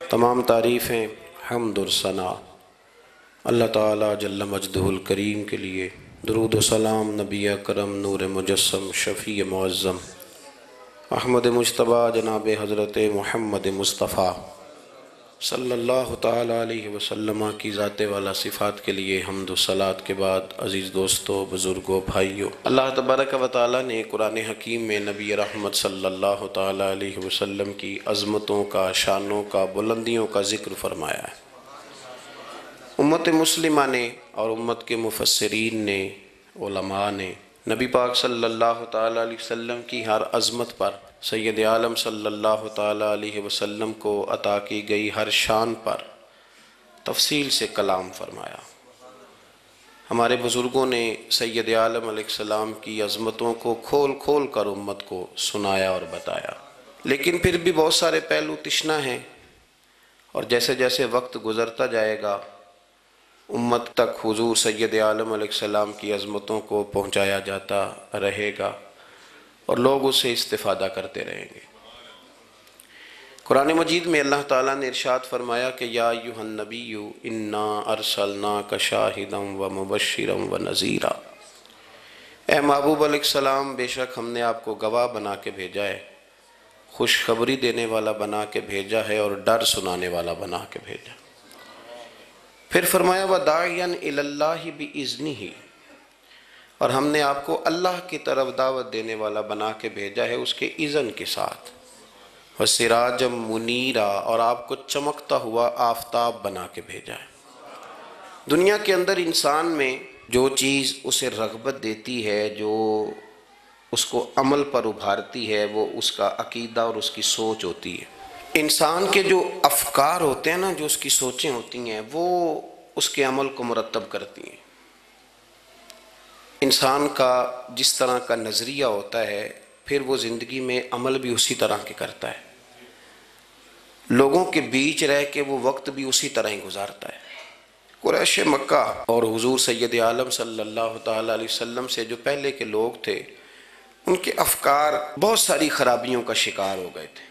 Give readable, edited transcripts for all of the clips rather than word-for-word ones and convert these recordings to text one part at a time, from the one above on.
تمام تعریفیں، حمد اور ثنا اللہ تعالیٰ جل مجدہ الکریم کے لیے۔ درود و سلام نبی اکرم نور مجسم شفیع معظم احمد مجتبیٰ جناب حضرت محمد مصطفیٰ صلی اللہ تعالیٰ علیہ وسلم کی ذات والا صفات کے لیے حمد و صلات کے بعد، عزیز دوستو، بزرگوں، بھائیوں، اللہ تبارک و تعالیٰ نے قرآن حکیم میں نبی رحمت صلی اللہ تعالیٰ علیہ وسلم کی عظمتوں کا، شانوں کا، بلندیوں کا ذکر فرمایا ہے۔ امت مسلمہ نے اور امت کے مفسرین نے، علماء نے نبی پاک صلی اللہ تعالیٰ علیہ وسلم کی ہر عظمت پر، سید عالم صلی اللہ تعالیٰ علیہ وسلم کو عطا کی گئی ہر شان پر تفصیل سے کلام فرمایا۔ ہمارے بزرگوں نے سید عالم علیہ السلام کی عظمتوں کو کھول کھول کر امت کو سنایا اور بتایا، لیکن پھر بھی بہت سارے پہلو تشنہ ہیں، اور جیسے جیسے وقت گزرتا جائے گا امت تک حضور سید عالم علیہ السلام کی عظمتوں کو پہنچایا جاتا رہے گا اور لوگ اس سے استفادہ کرتے رہیں گے۔ قرآن مجید میں اللہ تعالیٰ نے ارشاد فرمایا کہ یا ایھا النبی انا ارسلناک شاہدا ومبشرا ونذیرا، اے محبوب علیہ السلام، بے شک ہم نے آپ کو گواہ بنا کے بھیجا ہے، خوشخبری دینے والا بنا کے بھیجا ہے، اور ڈر سنانے والا بنا کے بھیجا۔ پھر فرمایا وَدَاعِيًا إِلَى اللَّهِ بِإِذْنِهِ، اور ہم نے آپ کو اللہ کی طرف دعوت دینے والا بنا کے بھیجا ہے اس کے اذن کے ساتھ، وَسِرَاجًا مُنِيرًا، اور آپ کو چمکتا ہوا آفتاب بنا کے بھیجا ہے۔ دنیا کے اندر انسان میں جو چیز اسے رغبت دیتی ہے، جو اس کو عمل پر ابھارتی ہے، وہ اس کا عقیدہ اور اس کی سوچ ہوتی ہے۔ انسان کے جو افکار ہوتے ہیں نا، جو اس کی سوچیں ہوتی ہیں، وہ اس کے عمل کو مرتب کرتی ہیں۔ انسان کا جس طرح کا نظریہ ہوتا ہے، پھر وہ زندگی میں عمل بھی اسی طرح کے کرتا ہے، لوگوں کے بیچ رہ کے وہ وقت بھی اسی طرح ہی گزارتا ہے۔ قریش مکہ اور حضور سید عالم صلی اللہ تعالیٰ علیہ وسلم سے جو پہلے کے لوگ تھے، ان کے افکار بہت ساری خرابیوں کا شکار ہو گئے تھے،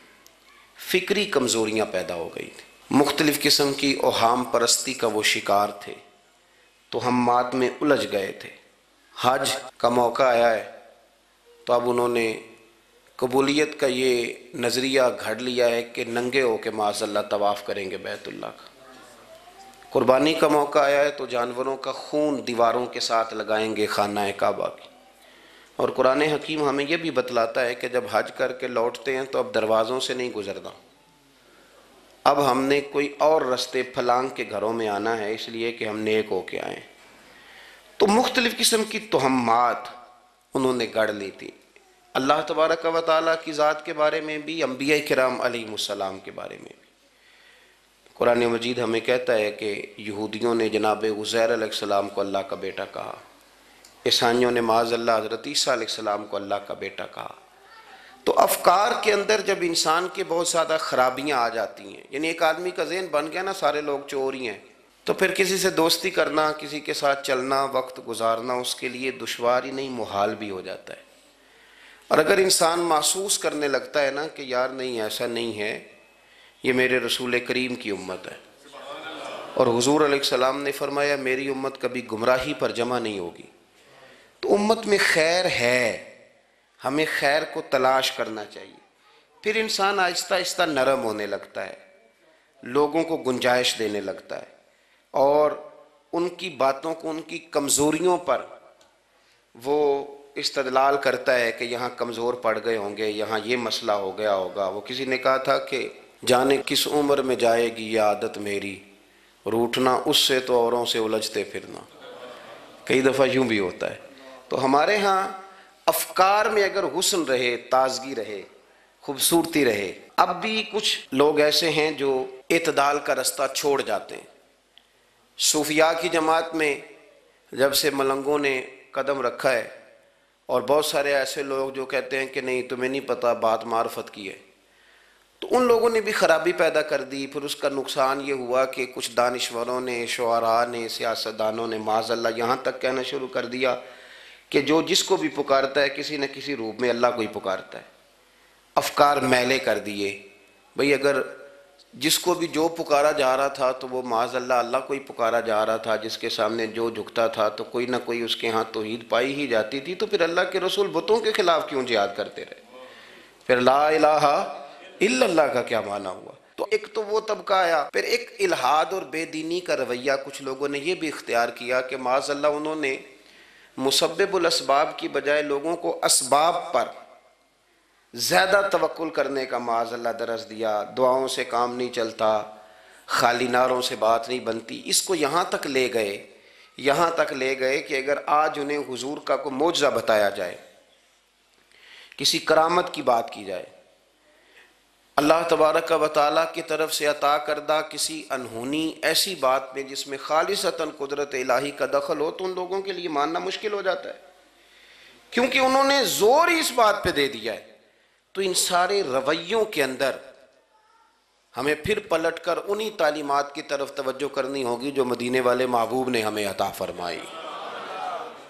فکری کمزوریاں پیدا ہو گئی تھیں، مختلف قسم کی اوہام پرستی کا وہ شکار تھے، توہمات میں الجھ گئے تھے۔ حج کا موقع آیا ہے تو اب انہوں نے قبولیت کا یہ نظریہ گھڑ لیا ہے کہ ننگے ہو کے معاذ اللہ طواف کریں گے بیت اللہ کا۔ قربانی کا موقع آیا ہے تو جانوروں کا خون دیواروں کے ساتھ لگائیں گے خانہ کعبہ کی۔ اور قرآن حکیم ہمیں یہ بھی بتلاتا ہے کہ جب حج کر کے لوٹتے ہیں تو اب دروازوں سے نہیں گزرنا، اب ہم نے کوئی اور رستے پھلانگ کے گھروں میں آنا ہے، اس لیے کہ ہم نیک ہو کے آئیں۔ تو مختلف قسم کی توہمات انہوں نے گڑھ لی تھی، اللہ تبارک و تعالیٰ کی ذات کے بارے میں بھی، انبیاء کرام علیہ السلام کے بارے میں بھی۔ قرآن مجید ہمیں کہتا ہے کہ یہودیوں نے جناب عزیر علیہ السلام کو اللہ کا بیٹا کہا، عیسائیوں نے معاذ اللہ حضرت عیسیٰ علیہ السلام کو اللہ کا بیٹا کہا۔ تو افکار کے اندر جب انسان کے بہت زیادہ خرابیاں آ جاتی ہیں، یعنی ایک آدمی کا ذہن بن گیا نا سارے لوگ چور ہی ہیں، تو پھر کسی سے دوستی کرنا، کسی کے ساتھ چلنا، وقت گزارنا اس کے لیے دشوار ہی نہیں، محال بھی ہو جاتا ہے۔ اور اگر انسان محسوس کرنے لگتا ہے نا کہ یار نہیں، ایسا نہیں ہے، یہ میرے رسول کریم کی امت ہے، اور حضور علیہ السلام نے فرمایا میری امت کبھی گمراہی پر جمع نہیں ہوگی، تو امت میں خیر ہے، ہمیں خیر کو تلاش کرنا چاہیے۔ پھر انسان آہستہ آہستہ نرم ہونے لگتا ہے، لوگوں کو گنجائش دینے لگتا ہے، اور ان کی باتوں کو، ان کی کمزوریوں پر وہ استدلال کرتا ہے کہ یہاں کمزور پڑ گئے ہوں گے، یہاں یہ مسئلہ ہو گیا ہوگا۔ وہ کسی نے کہا تھا کہ جانے کس عمر میں جائے گی یہ عادت میری، روٹھنا اس سے تو اوروں سے الجھتے پھرنا۔ کئی دفعہ یوں بھی ہوتا ہے۔ تو ہمارے ہاں افکار میں اگر حسن رہے، تازگی رہے، خوبصورتی رہے، اب بھی کچھ لوگ ایسے ہیں جو اعتدال کا رستہ چھوڑ جاتے ہیں۔ صوفیاء کی جماعت میں جب سے ملنگوں نے قدم رکھا ہے، اور بہت سارے ایسے لوگ جو کہتے ہیں کہ نہیں تمہیں نہیں پتہ بات معرفت کی ہے، تو ان لوگوں نے بھی خرابی پیدا کر دی۔ پھر اس کا نقصان یہ ہوا کہ کچھ دانشوروں نے، شعراء نے، سیاستدانوں نے معاذ اللہ یہاں تک کہنا شروع کر دیا کہ جو جس کو بھی پکارتا ہے کسی نہ کسی روپ میں اللہ کو ہی پکارتا ہے۔ افکار میلے کر دیے، بھئی اگر جس کو بھی جو پکارا جا رہا تھا تو وہ معاذ اللہ اللہ کو ہی پکارا جا رہا تھا، جس کے سامنے جو جھکتا تھا تو کوئی نہ کوئی اس کے ہاں توحید پائی ہی جاتی تھی، تو پھر اللہ کے رسول بتوں کے خلاف کیوں جہاد کرتے رہے؟ پھر لا الہ الا اللہ کا کیا معنی ہوا؟ تو ایک تو وہ طبقہ آیا، پھر ایک الحاد اور بے دینی کا رویہ کچھ لوگوں نے یہ بھی اختیار کیا کہ معاذ اللہ انہوں نے مسبب الاسباب کی بجائے لوگوں کو اسباب پر زیادہ توکل کرنے کا معاذ اللہ درس دیا۔ دعاؤں سے کام نہیں چلتا، خالی نعروں سے بات نہیں بنتی۔ اس کو یہاں تک لے گئے کہ اگر آج انہیں حضور کا کوئی معجزہ بتایا جائے، کسی کرامت کی بات کی جائے، اللہ تبارک و تعالیٰ کی طرف سے عطا کردہ کسی انہونی ایسی بات میں جس میں خالصتاً قدرت الہی کا دخل ہو، تو ان لوگوں کے لیے ماننا مشکل ہو جاتا ہے، کیونکہ انہوں نے زور ہی اس بات پہ دے دیا ہے۔ تو ان سارے رویوں کے اندر ہمیں پھر پلٹ کر انہی تعلیمات کی طرف توجہ کرنی ہوگی جو مدینے والے محبوب نے ہمیں عطا فرمائی،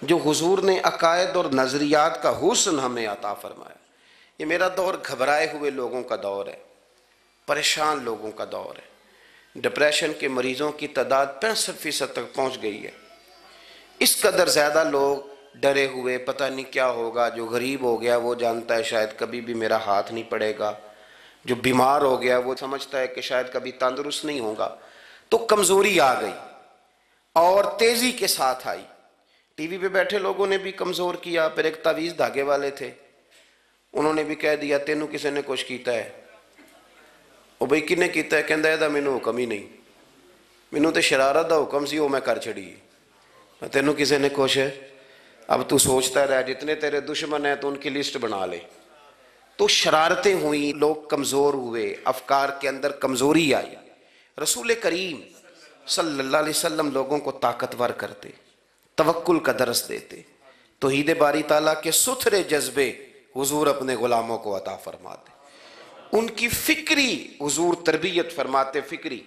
جو حضور نے عقائد اور نظریات کا حسن ہمیں عطا فرمایا۔ یہ میرا دور گھبرائے ہوئے لوگوں کا دور ہے، پریشان لوگوں کا دور ہے۔ ڈپریشن کے مریضوں کی تعداد 65% تک پہنچ گئی ہے۔ اس قدر زیادہ لوگ ڈرے ہوئے، پتہ نہیں کیا ہوگا۔ جو غریب ہو گیا وہ جانتا ہے شاید کبھی بھی میرا ہاتھ نہیں پڑے گا، جو بیمار ہو گیا وہ سمجھتا ہے کہ شاید کبھی تندرست نہیں ہوگا۔ تو کمزوری آ گئی اور تیزی کے ساتھ آئی۔ ٹی وی پہ بیٹھے لوگوں نے بھی کمزور کیا۔ پھر ایک تعویذ دھاگے والے تھے، انہوں نے بھی کہہ دیا تینوں کسی نے کچھ کیتا ہے۔ او بھئی کنے کیتا ہے؟ کہندا ہے مینوں حکم ہی نہیں، مینوں تے شرارت دا حکم سی، وہ میں کر چھڑی، تینوں کسی نے کچھ ہے۔ اب تو سوچتا رہ، جتنے تیرے دشمن ہیں تو ان کی لسٹ بنا لے۔ تو شرارتیں ہوئیں، لوگ کمزور ہوئے، افکار کے اندر کمزوری آئی۔ رسول کریم صلی اللہ علیہ وسلم لوگوں کو طاقتور کرتے، توکل کا درس دیتے، توحید باری تعالیٰ کے ستھرے جذبے حضور اپنے غلاموں کو عطا فرماتے، ان کی فکری حضور تربیت فرماتے، فکری۔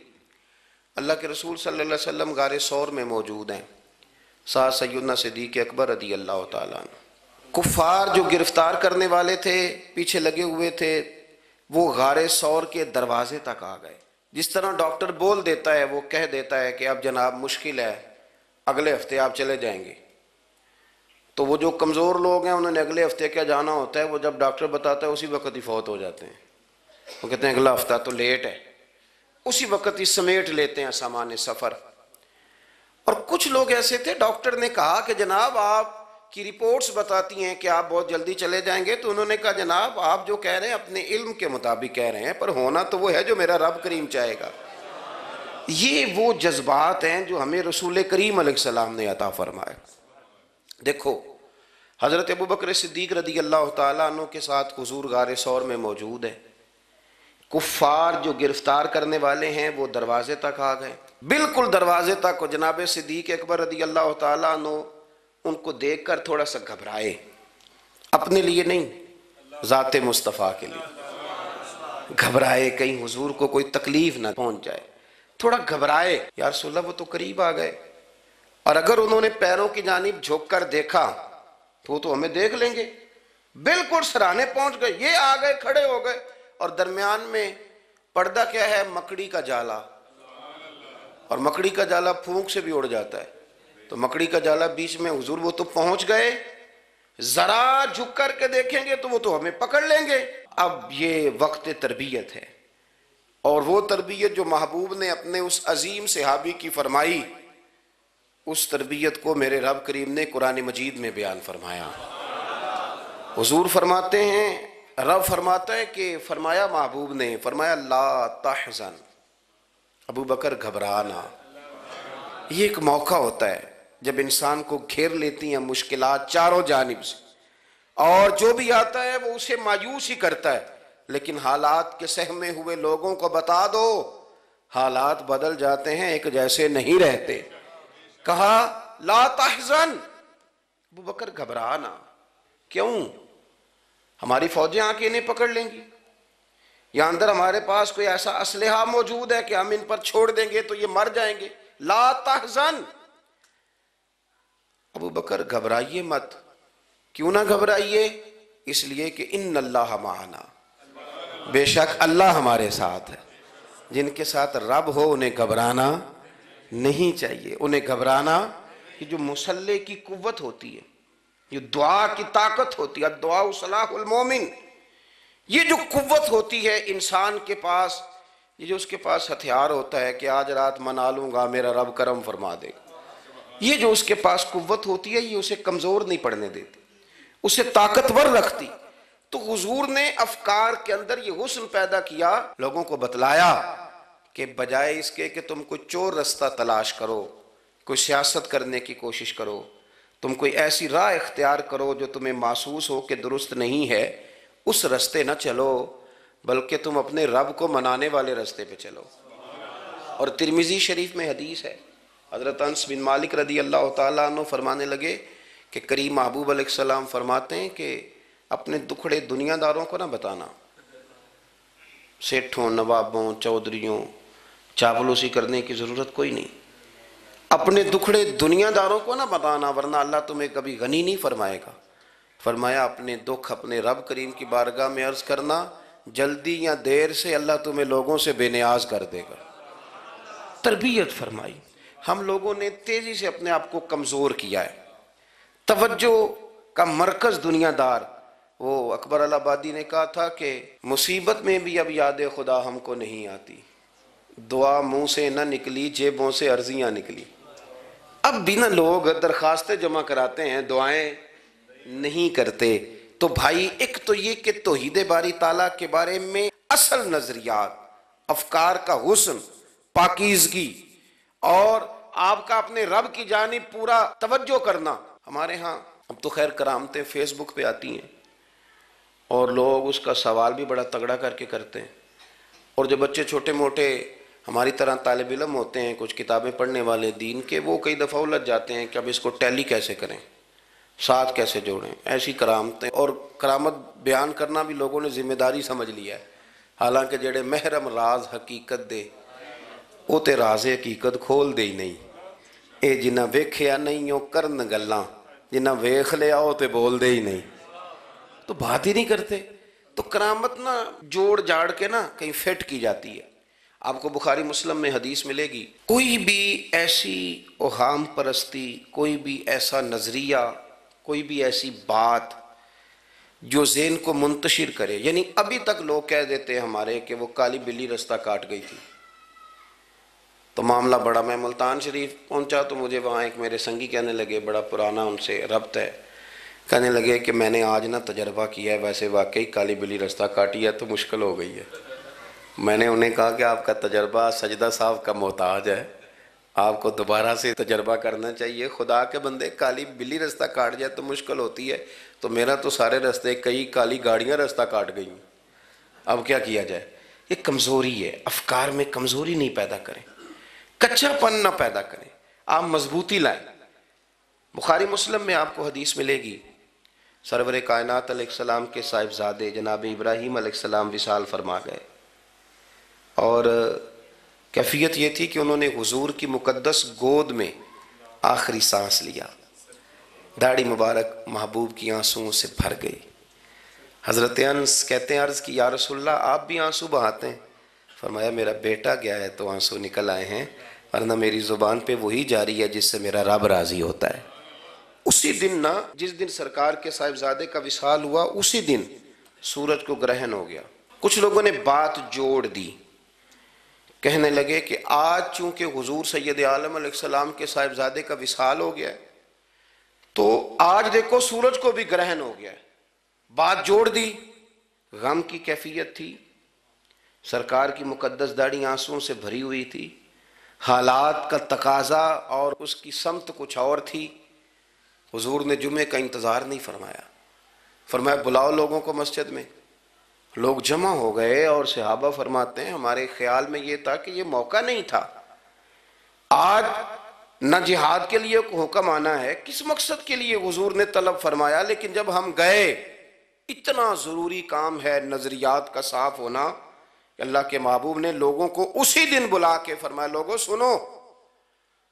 اللہ کے رسول صلی اللہ علیہ وسلم غار ثور میں موجود ہیں، ساتھ سیدنا صدیق اکبر رضی اللہ تعالیٰ عنہ۔ کفار جو گرفتار کرنے والے تھے، پیچھے لگے ہوئے تھے، وہ غار ثور کے دروازے تک آ گئے۔ جس طرح ڈاکٹر بول دیتا ہے، وہ کہہ دیتا ہے کہ اب جناب مشکل ہے، اگلے ہفتے آپ چلے جائیں گے، تو وہ جو کمزور لوگ ہیں انہوں نے اگلے ہفتے کیا جانا ہوتا ہے، وہ جب ڈاکٹر بتاتا ہے اسی وقت ہی فوت ہو جاتے ہیں۔ وہ کہتے ہیں اگلا ہفتہ تو لیٹ ہے، اسی وقت ہی سمیٹ لیتے ہیں سامان سفر۔ اور کچھ لوگ ایسے تھے، ڈاکٹر نے کہا کہ جناب آپ کی رپورٹس بتاتی ہیں کہ آپ بہت جلدی چلے جائیں گے، تو انہوں نے کہا جناب آپ جو کہہ رہے ہیں اپنے علم کے مطابق کہہ رہے ہیں، پر ہونا تو وہ ہے جو میرا رب کریم چاہے گا۔ یہ وہ جذبات ہیں جو ہمیں رسول کریم علیہ السلام نے عطا فرمائے۔ دیکھو حضرت ابوبکر صدیق رضی اللہ تعالیٰ عنہ کے ساتھ حضور غار ثور میں موجود ہے۔ کفار جو گرفتار کرنے والے ہیں وہ دروازے تک آ گئے، بالکل دروازے تک۔ جناب صدیق اکبر رضی اللہ تعالیٰ عنہ ان کو دیکھ کر تھوڑا سا گھبرائے، اپنے لیے نہیں، ذات مصطفیٰ کے لیے گھبرائے، کہیں حضور کو کوئی تکلیف نہ پہنچ جائے، تھوڑا گھبرائے۔ یا رسول اللہ وہ تو قریب آ گئے، اور اگر انہوں نے پیروں کی جانب جھک کر دیکھا تو وہ تو ہمیں دیکھ لیں گے۔ بالکل سرانے پہنچ گئے، یہ آ گئے، کھڑے ہو گئے، اور درمیان میں پردہ کیا ہے؟ مکڑی کا جالا، اور مکڑی کا جالا پھونک سے بھی اڑ جاتا ہے، تو مکڑی کا جالا بیچ میں۔ حضور وہ تو پہنچ گئے، ذرا جھک کر کے دیکھیں گے تو وہ تو ہمیں پکڑ لیں گے۔ اب یہ وقت تربیت ہے، اور وہ تربیت جو محبوب نے اپنے اس عظیم صحابی کی فرمائی، اس تربیت کو میرے رب کریم نے قرآن مجید میں بیان فرمایا۔ حضور فرماتے ہیں، رب فرماتا ہے کہ فرمایا محبوب نے، فرمایا لا تحزن، ابو بکر گھبرانا۔ یہ ایک موقع ہوتا ہے جب انسان کو گھیر لیتی ہیں مشکلات چاروں جانب سے، اور جو بھی آتا ہے وہ اسے مایوس ہی کرتا ہے، لیکن حالات کے سہمے ہوئے لوگوں کو بتا دو حالات بدل جاتے ہیں، ایک جیسے نہیں رہتے۔ کہا لا تحزن، ابو بکر گھبرانا، کیوں؟ ہماری فوجیں آ کے انہیں پکڑ لیں گی، یا اندر ہمارے پاس کوئی ایسا اسلحہ موجود ہے کہ ہم ان پر چھوڑ دیں گے تو یہ مر جائیں گے۔ لا تحزن، ابو بکر گھبرائیے مت۔ کیوں نہ گھبرائیے؟ اس لیے کہ ان اللہ معنا، بے شک اللہ ہمارے ساتھ ہے۔ جن کے ساتھ رب ہو انہیں گھبرانا نہیں چاہیے. انہیں گھبرانا، یہ جو مسلح کی قوت ہوتی ہے، یہ دعا کی طاقت ہوتی ہے، دعا صلاح المومن، یہ جو قوت ہوتی ہے انسان کے پاس، یہ جو اس کے پاس ہتھیار ہوتا ہے کہ آج رات منا لوں گا میرا رب کرم فرما دے گا، یہ جو اس کے پاس قوت ہوتی ہے یہ اسے کمزور نہیں پڑنے دیتی، اسے طاقتور رکھتی. تو حضور نے افکار کے اندر یہ حسن پیدا کیا، لوگوں کو بتلایا کہ بجائے اس کے کہ تم کوئی چور رستہ تلاش کرو، کوئی سیاست کرنے کی کوشش کرو، تم کوئی ایسی راہ اختیار کرو جو تمہیں محسوس ہو کہ درست نہیں ہے، اس رستے نہ چلو، بلکہ تم اپنے رب کو منانے والے رستے پہ چلو. اور ترمذی شریف میں حدیث ہے، حضرت انس بن مالک رضی اللہ تعالیٰ عنہ فرمانے لگے کہ کریم محبوب علیہ السلام فرماتے ہیں کہ اپنے دکھڑے دنیا داروں کو نہ بتانا، سیٹھوں، نوابوں، چودھریوں، چاپلوسی کرنے کی ضرورت کوئی نہیں. اپنے دکھڑے دنیا داروں کو نہ بتانا ورنہ اللہ تمہیں کبھی غنی نہیں فرمائے گا. فرمایا اپنے دکھ اپنے رب کریم کی بارگاہ میں عرض کرنا، جلدی یا دیر سے اللہ تمہیں لوگوں سے بے نیاز کر دے گا. تربیت فرمائی. ہم لوگوں نے تیزی سے اپنے آپ کو کمزور کیا ہے، توجہ کا مرکز دنیا دار. وہ اکبر الہآبادی نے کہا تھا کہ مصیبت میں بھی اب یاد خدا ہم کو نہیں آتی، دعا منہ سے نہ نکلی جیبوں سے عرضیاں نکلی. اب بھی نہ لوگ درخواستیں جمع کراتے ہیں، دعائیں نہیں کرتے. تو بھائی ایک تو یہ کہ توحید باری تعالیٰ کے بارے میں اصل نظریات، افکار کا حسن، پاکیزگی، اور آپ کا اپنے رب کی جانب پورا توجہ کرنا. ہمارے ہاں اب تو خیر کرامتیں فیس بک پہ آتی ہیں اور لوگ اس کا سوال بھی بڑا تگڑا کر کے کرتے ہیں. اور جو بچے چھوٹے موٹے ہماری طرح طالب علم ہوتے ہیں، کچھ کتابیں پڑھنے والے دین کے، وہ کئی دفعہ الجھ جاتے ہیں کہ اب اس کو ٹیلی کیسے کریں، ساتھ کیسے جوڑیں. ایسی کرامتیں اور کرامت بیان کرنا بھی لوگوں نے ذمہ داری سمجھ لیا ہے، حالانکہ جڑے محرم راز حقیقت دے وہ تے راز حقیقت کھول دے ہی نہیں. اے جنہ ویکھیا نہیں او کرن گلاں، جنہ ویکھ لیا او تے بول دے ہی نہیں، تو بات ہی نہیں کرتے. تو کرامت نا جوڑ جاڑ کے نا کہیں فٹ کی جاتی ہے. آپ کو بخاری مسلم میں حدیث ملے گی، کوئی بھی ایسی اوہام پرستی، کوئی بھی ایسا نظریہ، کوئی بھی ایسی بات جو ذہن کو منتشر کرے، یعنی ابھی تک لوگ کہہ دیتے ہیں ہمارے کہ وہ کالی بلی رستہ کاٹ گئی تھی، تو معاملہ بڑا. میں ملتان شریف پہنچا تو مجھے وہاں ایک میرے سنگی کہنے لگے، بڑا پرانا ان سے ربط ہے، کہنے لگے کہ میں نے آج نہ تجربہ کیا ہے، ویسے واقعی کالی بلی رستہ کاٹی ہے تو مشکل ہو گئی ہے. میں نے انہیں کہا کہ آپ کا تجربہ سجدہ صاحب کا محتاج ہے، آپ کو دوبارہ سے تجربہ کرنا چاہیے. خدا کے بندے کالی بلی رستہ کاٹ جائے تو مشکل ہوتی ہے، تو میرا تو سارے رستے، کئی کالی گاڑیاں رستہ کاٹ گئی ہیں، اب کیا کیا جائے. یہ کمزوری ہے. افکار میں کمزوری نہیں پیدا کریں، کچا پن نہ پیدا کریں، آپ مضبوطی لائیں. بخاری مسلم میں آپ کو حدیث ملے گی، سرور کائنات علیہ السلام کے صاحبزادے جناب ابراہیم علیہ السلام وصال فرما گئے، اور کیفیت یہ تھی کہ انہوں نے حضور کی مقدس گود میں آخری سانس لیا. داڑھی مبارک محبوب کی آنسوؤں سے بھر گئی. حضرت انس کہتے ہیں عرض کی یا رسول اللہ آپ بھی آنسو بہاتے ہیں؟ فرمایا میرا بیٹا گیا ہے تو آنسو نکل آئے ہیں، ورنہ میری زبان پہ وہی جاری ہے جس سے میرا رب راضی ہوتا ہے. اسی دن نا، جس دن سرکار کے صاحبزادے کا وصال ہوا، اسی دن سورج کو گرہن ہو گیا. کچھ لوگوں نے بات جوڑ دی، کہنے لگے کہ آج چونکہ حضور سید عالم علیہ السلام کے صاحبزادے کا وصال ہو گیا ہے تو آج دیکھو سورج کو بھی گرہن ہو گیا ہے. بات جوڑ دی. غم کی کیفیت تھی، سرکار کی مقدس داڑھی آنسوؤں سے بھری ہوئی تھی، حالات کا تقاضا اور اس کی سمت کچھ اور تھی. حضور نے جمعے کا انتظار نہیں فرمایا، فرمایا بلاؤ لوگوں کو مسجد میں. لوگ جمع ہو گئے اور صحابہ فرماتے ہیں ہمارے خیال میں یہ تھا کہ یہ موقع نہیں تھا. آج نہ جہاد کے لیے حکم آنا ہے، کس مقصد کے لیے حضور نے طلب فرمایا، لیکن جب ہم گئے اتنا ضروری کام ہے نظریات کا صاف ہونا کہ اللہ کے محبوب نے لوگوں کو اسی دن بلا کے فرمایا لوگوں سنو،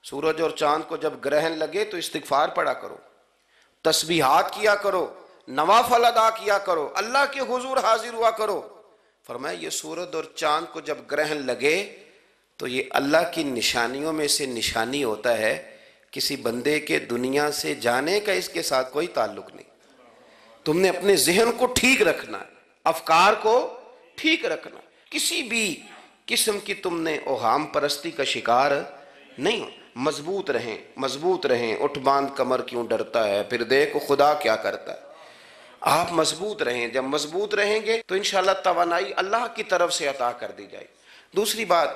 سورج اور چاند کو جب گرہن لگے تو استغفار پڑھا کرو، تسبیحات کیا کرو، نوافل ادا کیا کرو، اللہ کے حضور حاضر ہوا کرو. فرمایا یہ سورج اور چاند کو جب گرہن لگے تو یہ اللہ کی نشانیوں میں سے نشانی ہوتا ہے، کسی بندے کے دنیا سے جانے کا اس کے ساتھ کوئی تعلق نہیں۔ تم نے اپنے ذہن کو ٹھیک رکھنا ہے، افکار کو ٹھیک رکھنا، کسی بھی قسم کی تم نے اوہام پرستی کا شکار نہیں ہو۔ مضبوط رہیں، مضبوط رہیں، اٹھ باندھ کمر کیوں ڈرتا ہے، پھر دیکھو خدا کیا کرتا ہے۔ آپ مضبوط رہیں، جب مضبوط رہیں گے تو انشاءاللہ توانائی اللہ کی طرف سے عطا کر دی جائے۔ دوسری بات،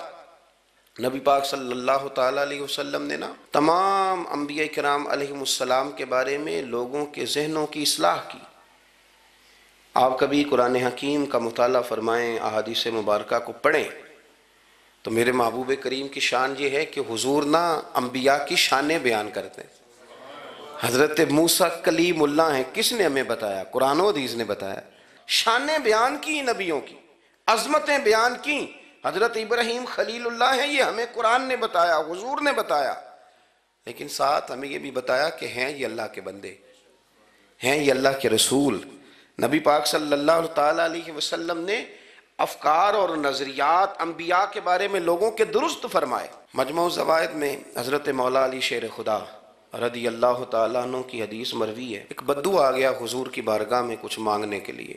نبی پاک صلی اللہ تعالیٰ علیہ وسلم نے نا تمام انبیاء کرام علیہم السلام کے بارے میں لوگوں کے ذہنوں کی اصلاح کی۔ آپ کبھی قرآن حکیم کا مطالعہ فرمائیں، احادیث مبارکہ کو پڑھیں تو میرے محبوب کریم کی شان یہ ہے کہ حضور نا انبیاء کی شانیں بیان کرتے ہیں۔ حضرت موسیٰ کلیم اللہ ہیں، کس نے ہمیں بتایا؟ قرآن و حدیث نے بتایا۔ شانیں بیان کی نبیوں کی، عظمتیں بیان کی۔ حضرت ابراہیم خلیل اللہ ہیں، یہ ہمیں قرآن نے بتایا، حضور نے بتایا، لیکن ساتھ ہمیں یہ بھی بتایا کہ ہیں یہ اللہ کے بندے، ہیں یہ اللہ کے رسول۔ نبی پاک صلی اللہ تعالیٰ علیہ وسلم نے افکار اور نظریات انبیاء کے بارے میں لوگوں کے درست فرمائے۔ مجموع الزوائد میں حضرت مولا علی شیر خدا رضی اللہ تعالیٰ عنہ کی حدیث مروی ہے، ایک بدو آ گیا حضور کی بارگاہ میں کچھ مانگنے کے لیے۔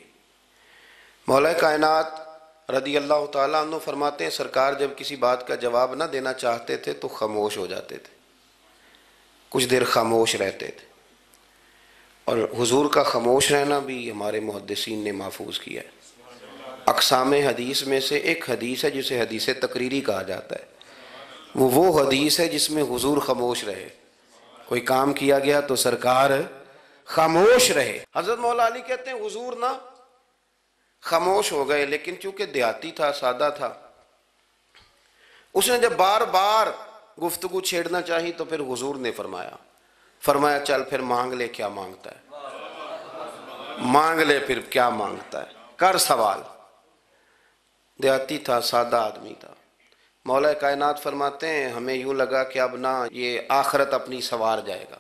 مولا کائنات رضی اللہ تعالیٰ عنہ فرماتے ہیں سرکار جب کسی بات کا جواب نہ دینا چاہتے تھے تو خاموش ہو جاتے تھے، کچھ دیر خاموش رہتے تھے، اور حضور کا خاموش رہنا بھی ہمارے محدثین نے محفوظ کیا ہے۔ اقسام حدیث میں سے ایک حدیث ہے جسے حدیث تقریری کہا جاتا ہے، وہ حدیث ہے جس میں حضور خاموش رہے، کوئی کام کیا گیا تو سرکار خاموش رہے۔ حضرت مولا علی کہتے ہیں حضور نا خاموش ہو گئے، لیکن چونکہ دیہاتی تھا، سادہ تھا، اس نے جب بار بار گفتگو چھیڑنا چاہی تو پھر حضور نے فرمایا چل پھر مانگ لے کیا مانگتا ہے، مانگ لے پھر کیا مانگتا ہے، کر سوال۔ دیہاتی تھا، سادہ آدمی تھا۔ مولا کائنات فرماتے ہیں ہمیں یوں لگا کہ اب نہ یہ آخرت اپنی سوار جائے گا،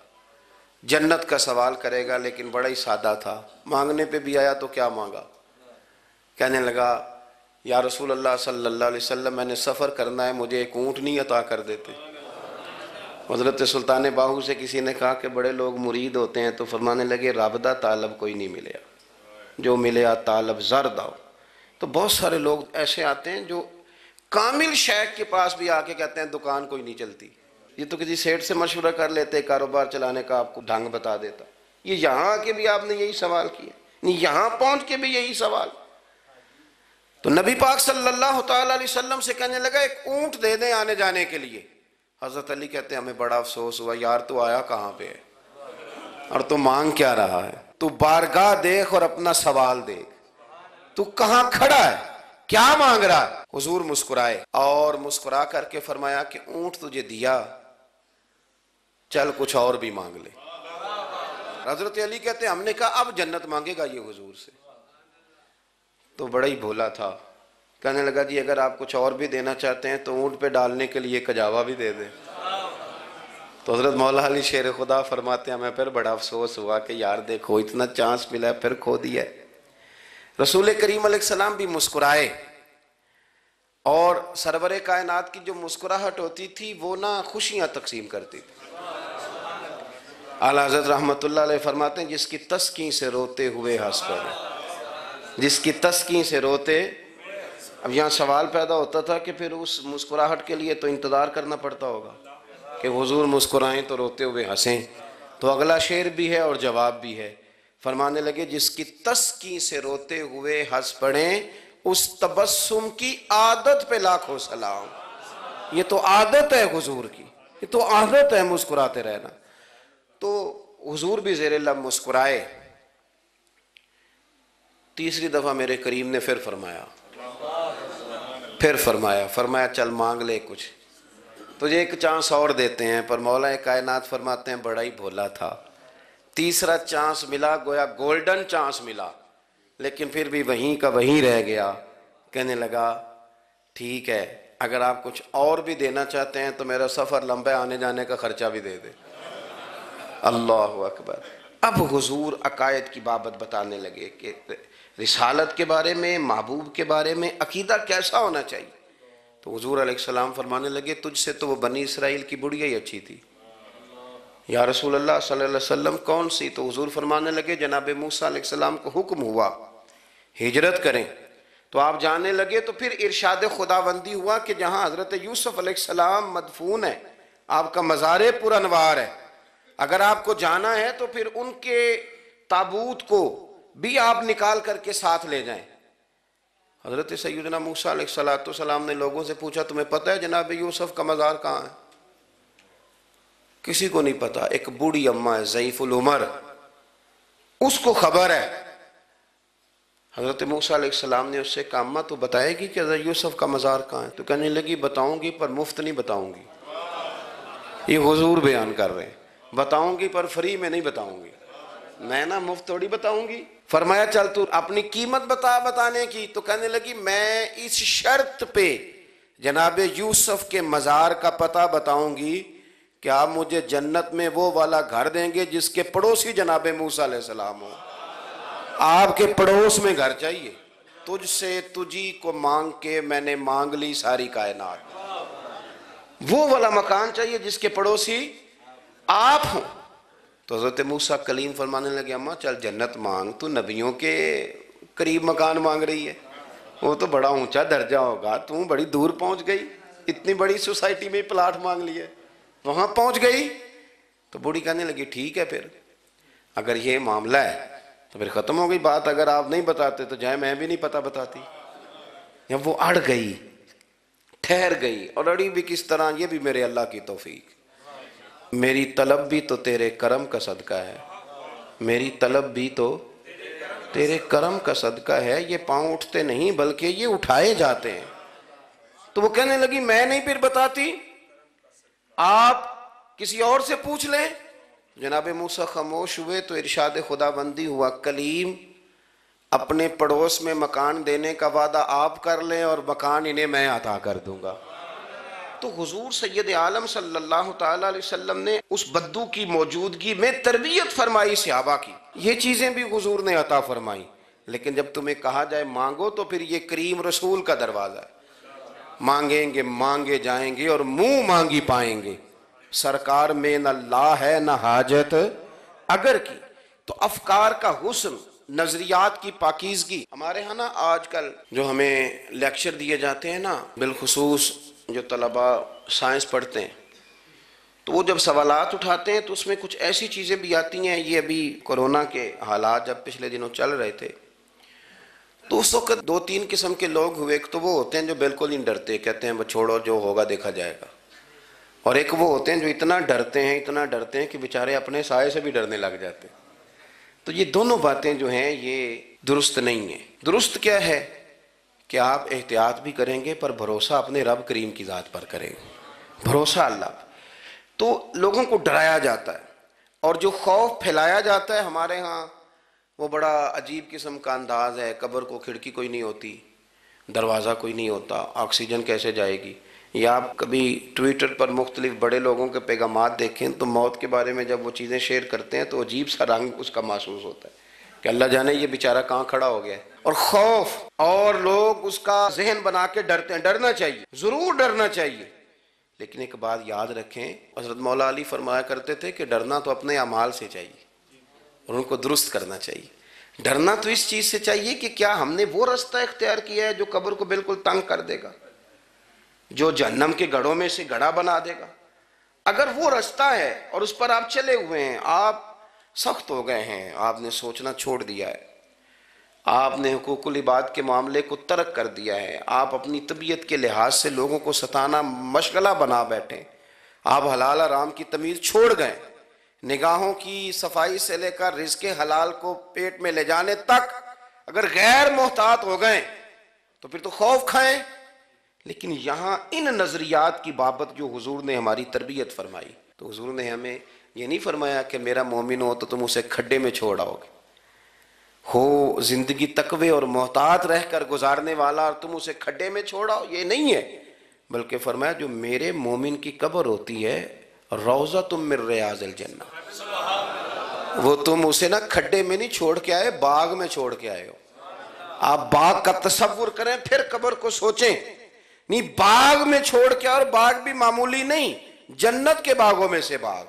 جنت کا سوال کرے گا، لیکن بڑا ہی سادہ تھا۔ مانگنے پہ بھی آیا تو کیا مانگا؟ کہنے لگا یا رسول اللہ صلی اللہ علیہ وسلم میں نے سفر کرنا ہے، مجھے ایک اونٹنی عطا کر دیتے۔ حضرت سلطان باہو سے کسی نے کہا کہ بڑے لوگ مرید ہوتے ہیں، تو فرمانے لگے رابدہ طالب کوئی نہیں ملیا، جو ملیا طالب زرد آؤ۔ تو بہت سارے لوگ ایسے آتے ہیں جو کامل شیخ کے پاس بھی آ کے کہتے ہیں دکان کوئی نہیں چلتی، یہ تو کسی سیٹ سے مشورہ کر لیتے، کاروبار چلانے کا آپ کو ڈھنگ بتا دیتا۔ یہ یہاں آ کے بھی آپ نے یہی سوال کیا، یہاں پہنچ کے بھی یہی سوال۔ تو نبی پاک صلی اللہ تعالیٰ علیہ وسلم سے کہنے لگا ایک اونٹ دے دیں آنے جانے کے لیے۔ حضرت علی کہتے ہیں ہمیں بڑا افسوس ہوا، یار تو آیا کہاں پہ ہے اور تو مانگ کیا رہا ہے؟ تو بارگاہ دیکھ اور اپنا سوال دیکھ، تو کہاں کھڑا ہے، کیا مانگ رہا ہے؟ حضور مسکرائے اور مسکرا کر کے فرمایا کہ اونٹ تجھے دیا، چل کچھ اور بھی مانگ لے۔ حضرت علی کہتے ہیں ہم نے کہا اب جنت مانگے گا یہ حضور سے؟ تو بڑا ہی بھولا تھا، کہنے لگا جی اگر آپ کچھ اور بھی دینا چاہتے ہیں تو اونٹ پہ ڈالنے کے لیے کجاوا بھی دے دیں۔ تو حضرت مولا علی شیر خدا فرماتے ہیں ہمیں پھر بڑا افسوس ہوا کہ یار دیکھو اتنا چانس ملا ہے پھر کھو دیا ہے۔ رسول کریم علیہ السلام بھی مسکرائے، اور سرور کائنات کی جو مسکراہٹ ہوتی تھی وہ نا خوشیاں تقسیم کرتی تھی۔ اعلیٰ حضرت رحمت اللہ علیہ فرماتے ہیں جس کی تسکین سے روتے ہوئے ہنس پڑے، جس کی تسکین سے روتے۔ اب یہاں سوال پیدا ہوتا تھا کہ پھر اس مسکراہٹ کے لیے تو انتظار کرنا پڑتا ہوگا کہ حضور مسکرائیں تو روتے ہوئے ہنسیں، تو اگلا شعر بھی ہے اور جواب بھی ہے۔ فرمانے لگے جس کی تسکین سے روتے ہوئے ہنس پڑیں اس تبسم کی عادت پہ لاکھوں سلام۔ یہ تو عادت ہے حضور کی، یہ تو عادت ہے مسکراتے رہنا۔ تو حضور بھی زیر لب مسکرائے۔ تیسری دفعہ میرے کریم نے پھر فرمایا چل مانگ لے کچھ، تجھے ایک چانس اور دیتے ہیں۔ پر مولا کائنات فرماتے ہیں بڑا ہی بھولا تھا، تیسرا چانس ملا، گویا گولڈن چانس ملا، لیکن پھر بھی وہیں کا وہیں رہ گیا۔ کہنے لگا ٹھیک ہے اگر آپ کچھ اور بھی دینا چاہتے ہیں تو میرا سفر لمبا ہے، آنے جانے کا خرچہ بھی دے دے۔ اللہ اکبر۔ اب حضور عقائد کی بابت بتانے لگے کہ رسالت کے بارے میں، محبوب کے بارے میں عقیدہ کیسا ہونا چاہیے؟ تو حضور علیہ السلام فرمانے لگے تجھ سے تو وہ بنی اسرائیل کی بڑھیا ہی اچھی تھی۔ یا رسول اللہ صلی اللہ علیہ وسلم کون سی؟ تو حضور فرمانے لگے جناب موسیٰ علیہ السلام کو حکم ہوا ہجرت کریں، تو آپ جانے لگے، تو پھر ارشاد خداوندی ہوا کہ جہاں حضرت یوسف علیہ السلام مدفون ہے، آپ کا مزار پر انوار ہے، اگر آپ کو جانا ہے تو پھر ان کے تابوت کو بھی آپ نکال کر کے ساتھ لے جائیں۔ حضرت سیدنا موسیٰ علیہ السلام نے لوگوں سے پوچھا تمہیں پتہ ہے جناب یوسف کا مزار کہاں ہے؟ کسی کو نہیں پتا، ایک بوڑھی اماں ہے ضعیف العمر، اس کو خبر ہے۔ حضرت موسیٰ علیہ السلام نے اس سے کہا اماں تو بتائے گی کہ حضرت یوسف کا مزار کہاں ہے؟ تو کہنے لگی بتاؤں گی پر مفت نہیں بتاؤں گی، یہ حضور بیان کر رہے ہیں، بتاؤں گی پر فری میں نہیں بتاؤں گی، میں نا مفت تھوڑی بتاؤں گی۔ فرمایا چل تو اپنی قیمت بتا بتانے کی، تو کہنے لگی میں اس شرط پہ جناب یوسف کے مزار کا پتہ بتاؤں گی کہ آپ مجھے جنت میں وہ والا گھر دیں گے جس کے پڑوسی جناب موسیٰ علیہ السلام ہو۔ آپ کے پڑوس میں گھر چاہیے، تجھ سے تجھی کو مانگ کے میں نے مانگ لی ساری کائنات، وہ والا مکان چاہیے جس کے پڑوسی آپ ہوں۔ تو حضرت موسیٰ کلیم فرمانے لگے اماں چل جنت مانگ، تو نبیوں کے قریب مکان مانگ رہی ہے، وہ تو بڑا اونچا درجہ ہوگا، تو بڑی دور پہنچ گئی، اتنی بڑی سوسائٹی میں پلاٹ مانگ لیا، وہاں پہنچ گئی۔ تو بوڑھی کہنے لگی ٹھیک ہے پھر اگر یہ معاملہ ہے تو پھر ختم ہو گئی بات، اگر آپ نہیں بتاتے تو جائے میں بھی نہیں پتہ بتاتی۔ یا وہ اڑ گئی، ٹھہر گئی، اور اڑی بھی کس طرح؟ یہ بھی میرے اللہ کی توفیق، میری طلب بھی تو تیرے کرم کا صدقہ ہے، میری طلب بھی تو تیرے کرم کا صدقہ ہے، یہ پاؤں اٹھتے نہیں بلکہ یہ اٹھائے جاتے ہیں۔ تو وہ کہنے لگی میں نہیں پھر بتاتی، آپ کسی اور سے پوچھ لیں۔ جناب موسیٰ خاموش ہوئے تو ارشاد خداوندی ہوا کلیم اپنے پڑوس میں مکان دینے کا وعدہ آپ کر لیں اور مکان انہیں میں عطا کر دوں گا۔ تو حضور سید عالم صلی اللہ تعالیٰ علیہ وسلم نے اس بدو کی موجودگی میں تربیت فرمائی صحابہ کی، یہ چیزیں بھی حضور نے عطا فرمائی۔ لیکن جب تمہیں کہا جائے مانگو تو پھر یہ کریم رسول کا دروازہ ہے، مانگیں گے مانگے جائیں گے اور منہ مانگی پائیں گے، سرکار میں نہ لا ہے نہ حاجت اگر کی۔ تو افکار کا حسن، نظریات کی پاکیزگی، ہمارے ہاں نا آج کل جو ہمیں لیکچر دیے جاتے ہیں نا، بالخصوص جو طلباء سائنس پڑھتے ہیں تو وہ جب سوالات اٹھاتے ہیں تو اس میں کچھ ایسی چیزیں بھی آتی ہیں، یہ ابھی کورونا کے حالات جب پچھلے دنوں چل رہے تھے تو اس وقت دو تین قسم کے لوگ ہوئے، ایک تو وہ ہوتے ہیں جو بالکل ہی ڈرتے، کہتے ہیں بس چھوڑو جو ہوگا دیکھا جائے گا، اور ایک وہ ہوتے ہیں جو اتنا ڈرتے ہیں کہ بیچارے اپنے سائے سے بھی ڈرنے لگ جاتے ہیں۔ تو یہ دونوں باتیں جو ہیں یہ درست نہیں ہیں۔ درست کیا ہے کہ آپ احتیاط بھی کریں گے پر بھروسہ اپنے رب کریم کی ذات پر کریں گے، بھروسہ اللہ پر۔ تو لوگوں کو ڈرایا جاتا ہے اور جو خوف پھیلایا جاتا ہے ہمارے ہاں وہ بڑا عجیب قسم کا انداز ہے، قبر کو کھڑکی کوئی نہیں ہوتی، دروازہ کوئی نہیں ہوتا، آکسیجن کیسے جائے گی؟ یا آپ کبھی ٹویٹر پر مختلف بڑے لوگوں کے پیغامات دیکھیں تو موت کے بارے میں جب وہ چیزیں شیئر کرتے ہیں تو عجیب سا رنگ اس کا محسوس ہوتا ہے کہ اللہ جانے یہ بیچارہ کہاں کھڑا ہو گیا ہے، اور خوف، اور لوگ اس کا ذہن بنا کے ڈرتے ہیں۔ ڈرنا چاہیے، ضرور ڈرنا چاہیے، لیکن ایک بات یاد رکھیں، حضرت مولا علی فرمایا کرتے تھے کہ ڈرنا تو اپنے اعمال سے چاہیے اور ان کو درست کرنا چاہیے۔ ڈرنا تو اس چیز سے چاہیے کہ کیا ہم نے وہ رستہ اختیار کیا ہے جو قبر کو بالکل تنگ کر دے گا، جو جہنم کے گڑھوں میں سے گڑھا بنا دے گا؟ اگر وہ رستہ ہے اور اس پر آپ چلے ہوئے ہیں، آپ سخت ہو گئے ہیں، آپ نے سوچنا چھوڑ دیا ہے، آپ نے حقوق العباد کے معاملے کو ترک کر دیا ہے، آپ اپنی طبیعت کے لحاظ سے لوگوں کو ستانا مشغلہ بنا بیٹھے، آپ حلال حرام کی تمیز چھوڑ گئے، نگاہوں کی صفائی سے لے کر رزق حلال کو پیٹ میں لے جانے تک اگر غیر محتاط ہو گئے تو پھر تو خوف کھائیں۔ لیکن یہاں ان نظریات کی بابت جو حضور نے ہماری تربیت فرمائی، تو حضور نے ہمیں یہ نہیں فرمایا کہ میرا مومن ہو تو تم اسے کھڈے میں چھوڑ آؤ گے، ہو زندگی تقوی اور محتاط رہ کر گزارنے والا اور تم اسے کھڈے میں چھوڑ آؤ، یہ نہیں ہے، بلکہ فرمایا جو میرے مومن کی قبر ہوتی ہے روضۃ من ریاض الجنہ، وہ تم اسے نہ کھڈے میں نہیں چھوڑ کے آئے، باغ میں چھوڑ کے آئے ہو، آپ باغ کا تصور کریں پھر قبر کو سوچیں. نہیں باغ میں چھوڑ کے، اور باغ بھی معمولی نہیں، جنت کے باغوں میں سے باغ،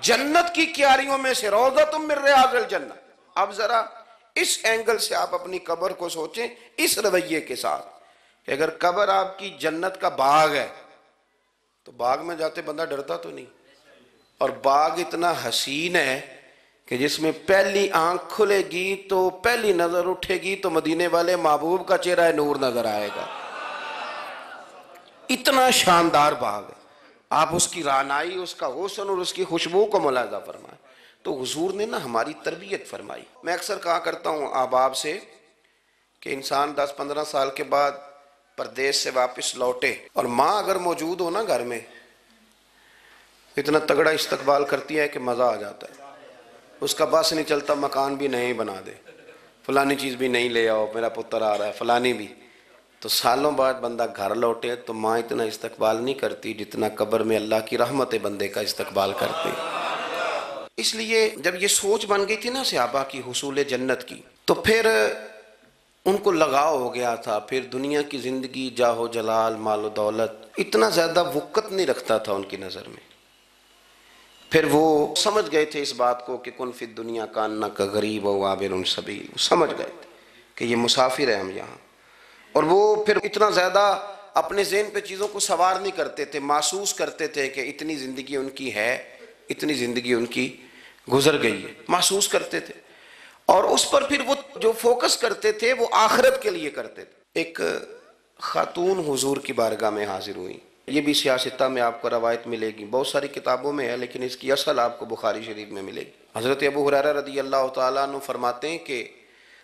جنت کی کیاریوں میں سے روضۃ من ریاض الجنہ. اب ذرا اس اینگل سے آپ اپنی قبر کو سوچیں، اس رویے کے ساتھ کہ اگر قبر آپ کی جنت کا باغ ہے تو باغ میں جاتے بندہ ڈرتا تو نہیں. اور باغ اتنا حسین ہے کہ جس میں پہلی آنکھ کھلے گی تو پہلی نظر اٹھے گی تو مدینے والے محبوب کا چہرہ نور نظر آئے گا. اتنا شاندار باغ ہے. آپ اس کی رعنائی، اس کا حسن اور اس کی خوشبو کو ملاحظہ فرمائیں. تو حضور نے نا ہماری تربیت فرمائی. میں اکثر کہا کرتا ہوں احباب سے کہ انسان 10-15 سال کے بعد پردیس سے واپس لوٹے اور ماں اگر موجود ہو نا گھر میں، اتنا تگڑا استقبال کرتی ہے کہ مزہ آ جاتا ہے. اس کا بس نہیں چلتا، مکان بھی نہیں بنا دے، فلانی چیز بھی نہیں لے آؤ، میرا پتر آ رہا ہے، فلانی بھی. تو سالوں بعد بندہ گھر لوٹے تو ماں اتنا استقبال نہیں کرتی جتنا قبر میں اللہ کی رحمت بندے کا استقبال کرتی. اس لیے جب یہ سوچ بن گئی تھی نا صحابہ کی حصول جنت کی، تو پھر ان کو لگاؤ ہو گیا تھا. پھر دنیا کی زندگی، جاہ و جلال، مال و دولت اتنا زیادہ وقت نہیں رکھتا تھا ان کی نظر میں. پھر وہ سمجھ گئے تھے اس بات کو کہ کن فی الدنیا کانک غریب و عابر سبیل. سمجھ گئے تھے کہ یہ مسافر ہیں ہم یہاں. اور وہ پھر اتنا زیادہ اپنے ذہن پہ چیزوں کو سوار نہیں کرتے تھے، محسوس کرتے تھے کہ اتنی زندگی ان کی ہے، اتنی زندگی ان کی گزر گئی ہے، محسوس کرتے تھے. اور اس پر پھر وہ جو فوکس کرتے تھے وہ آخرت کے لیے کرتے تھے. ایک خاتون حضور کی بارگاہ میں حاضر ہوئی. یہ بھی سیاستہ میں آپ کو روایت ملے گی، بہت ساری کتابوں میں ہے لیکن اس کی اصل آپ کو بخاری شریف میں ملے گی. حضرت ابو ہریرہ رضی اللہ تعالیٰ عنہ فرماتے ہیں کہ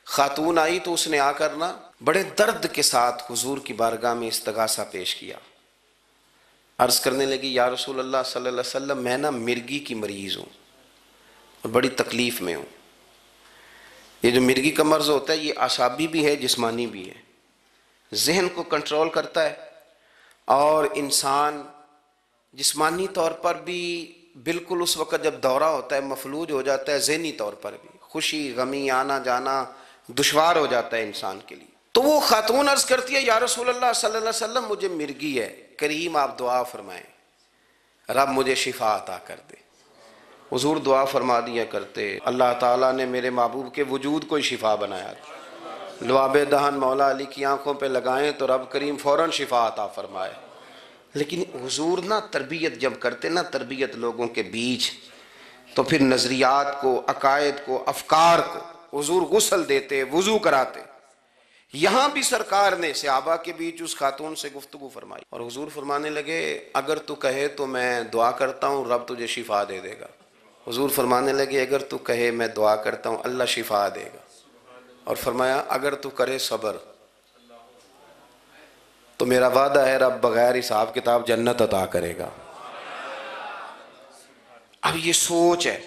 خاتون آئی تو اس نے آ کر نا بڑے درد کے ساتھ حضور کی بارگاہ میں استغاثہ پیش کیا. عرض کرنے لگی یا رسول اللہ صلی اللہ علیہ وسلم، میں نا مرگی کی مریض ہوں اور بڑی تکلیف میں ہوں. یہ جو مرگی کا مرض ہوتا ہے یہ اعصابی بھی ہے، جسمانی بھی ہے. ذہن کو کنٹرول کرتا ہے اور انسان جسمانی طور پر بھی بالکل اس وقت جب دورہ ہوتا ہے مفلوج ہو جاتا ہے، ذہنی طور پر بھی خوشی غمی آنا جانا دشوار ہو جاتا ہے انسان کے لیے. تو وہ خاتون عرض کرتی ہے یا رسول اللہ صلی اللہ علیہ وسلم مجھے مرگی ہے، کریم آپ دعا فرمائیں رب مجھے شفا عطا کر دے. حضور دعا فرما دیا کرتے، اللہ تعالیٰ نے میرے محبوب کے وجود کو شفا بنایا تھا. لعاب دہن مولا علی کی آنکھوں پہ لگائیں تو رب کریم فوراً شفا عطا فرمائے. لیکن حضور نا تربیت جب کرتے نا، تربیت لوگوں کے بیچ، تو پھر نظریات کو، عقائد کو، افکار کو حضور غسل دیتے، وضو کراتے. یہاں بھی سرکار نے صحابہ کے بیچ اس خاتون سے گفتگو فرمائی اور حضور فرمانے لگے اگر تو کہے تو میں دعا کرتا ہوں رب تجھے شفا دے دے گا. حضور فرمانے لگے اگر تو کہے میں دعا کرتا ہوں اللہ شفا دے گا. اور فرمایا اگر تو کرے صبر تو میرا وعدہ ہے رب بغیر حساب کتاب جنت عطا کرے گا. اب یہ سوچ ہے،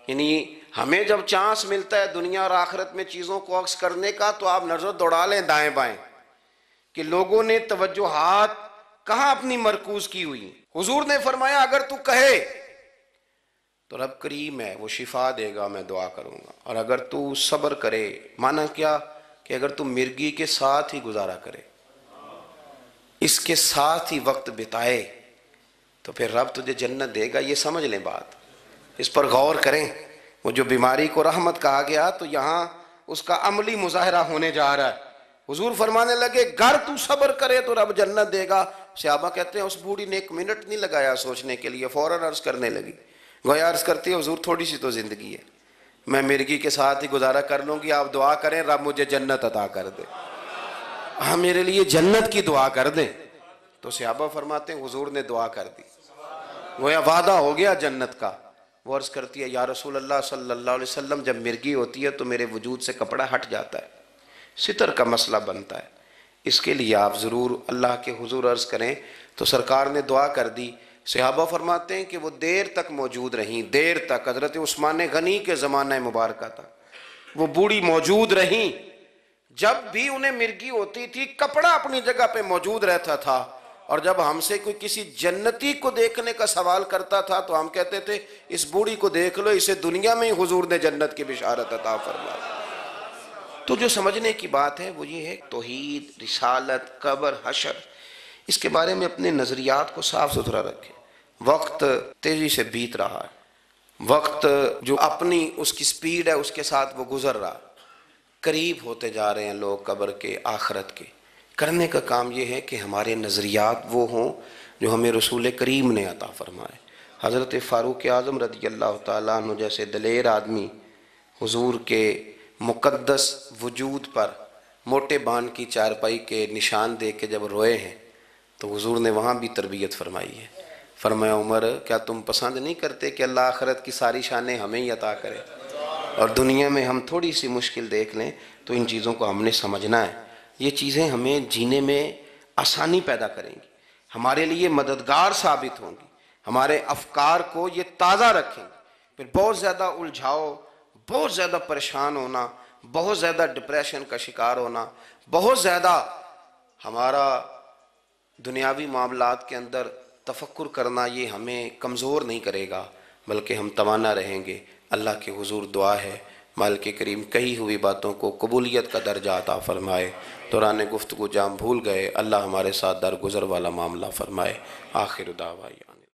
یعنی ہمیں جب چانس ملتا ہے دنیا اور آخرت میں چیزوں کو عکس کرنے کا تو آپ نظر دوڑا لیں دائیں بائیں کہ لوگوں نے توجہات کہاں اپنی مرکوز کی ہوئی. حضور نے فرمایا اگر تو کہے تو رب کریم ہے وہ شفا دے گا، میں دعا کروں گا. اور اگر تو صبر کرے، مانا کیا کہ اگر تو مرگی کے ساتھ ہی گزارا کرے، اس کے ساتھ ہی وقت بتائے تو پھر رب تجھے جنت دے گا. یہ سمجھ لیں بات، اس پر غور کریں. وہ جو بیماری کو رحمت کہا گیا تو یہاں اس کا عملی مظاہرہ ہونے جا رہا ہے. حضور فرمانے لگے گر تو صبر کرے تو رب جنت دے گا. صحابہ کہتے ہیں اس بوڑھی نے 1 منٹ نہیں لگایا سوچنے کے لیے، فوراً عرض کرنے لگی. گویا عرض کرتی ہے حضور تھوڑی سی تو زندگی ہے، میں مرگی کے ساتھ ہی گزارا کر لوں گی، آپ دعا کریں رب مجھے جنت عطا کر دے، ہاں میرے لیے جنت کی دعا کر دیں. تو صحابہ فرماتے ہیں حضور نے دعا کر دی، گویا وعدہ ہو گیا جنت کا. وہ عرض کرتی ہے یا رسول اللہ صلی اللہ علیہ وسلم جب مرگی ہوتی ہے تو میرے وجود سے کپڑا ہٹ جاتا ہے، ستر کا مسئلہ بنتا ہے، اس کے لیے آپ ضرور اللہ کے حضور عرض کریں. تو سرکار نے دعا کر دی. صحابہ فرماتے ہیں کہ وہ دیر تک موجود رہیں، دیر تک. حضرت عثمان غنی کے زمانہ مبارکہ تھا، وہ بوڑھی موجود رہیں. جب بھی انہیں مرگی ہوتی تھی کپڑا اپنی جگہ پہ موجود رہتا تھا. اور جب ہم سے کوئی کسی جنتی کو دیکھنے کا سوال کرتا تھا تو ہم کہتے تھے اس بوڑھی کو دیکھ لو، اسے دنیا میں ہی حضور نے جنت کی بشارت عطا فرمائی. تو جو سمجھنے کی بات ہے وہ یہ ہے توحید، رسالت، قبر، حشر، اس کے بارے میں اپنے نظریات کو صاف ستھرا رکھیں۔ وقت تیزی سے بیت رہا ہے، وقت جو اپنی اس کی سپیڈ ہے اس کے ساتھ وہ گزر رہا، قریب ہوتے جا رہے ہیں لوگ قبر کے، آخرت کے۔ کرنے کا کام یہ ہے کہ ہمارے نظریات وہ ہوں جو ہمیں رسول کریم نے عطا فرمائے۔ حضرت فاروق اعظم رضی اللہ تعالیٰ عنہ جیسے دلیر آدمی حضور کے مقدس وجود پر موٹے بان کی چارپائی کے نشان دے کے جب روئے ہیں تو حضور نے وہاں بھی تربیت فرمائی ہے۔ فرمایا عمر کیا تم پسند نہیں کرتے کہ اللہ آخرت کی ساری شانیں ہمیں ہی عطا کرے، اور دنیا میں ہم تھوڑی سی مشکل دیکھ لیں تو ان چیزوں کو ہم نے سمجھنا ہے۔ یہ چیزیں ہمیں جینے میں آسانی پیدا کریں گی، ہمارے لیے مددگار ثابت ہوں گی، ہمارے افکار کو یہ تازہ رکھیں گے۔ پھر بہت زیادہ الجھاؤ، بہت زیادہ پریشان ہونا، بہت زیادہ ڈپریشن کا شکار ہونا، بہت زیادہ ہمارا دنیاوی معاملات کے اندر تفکر کرنا، یہ ہمیں کمزور نہیں کرے گا بلکہ ہم توانا رہیں گے۔ اللہ کے حضور دعا ہے مالک کریم کہی ہوئی باتوں کو قبولیت کا درجہ عطا فرمائے۔ دوران گفتگو جام بھول گئے، اللہ ہمارے ساتھ درگزر والا معاملہ فرمائے۔ آخر دعوانا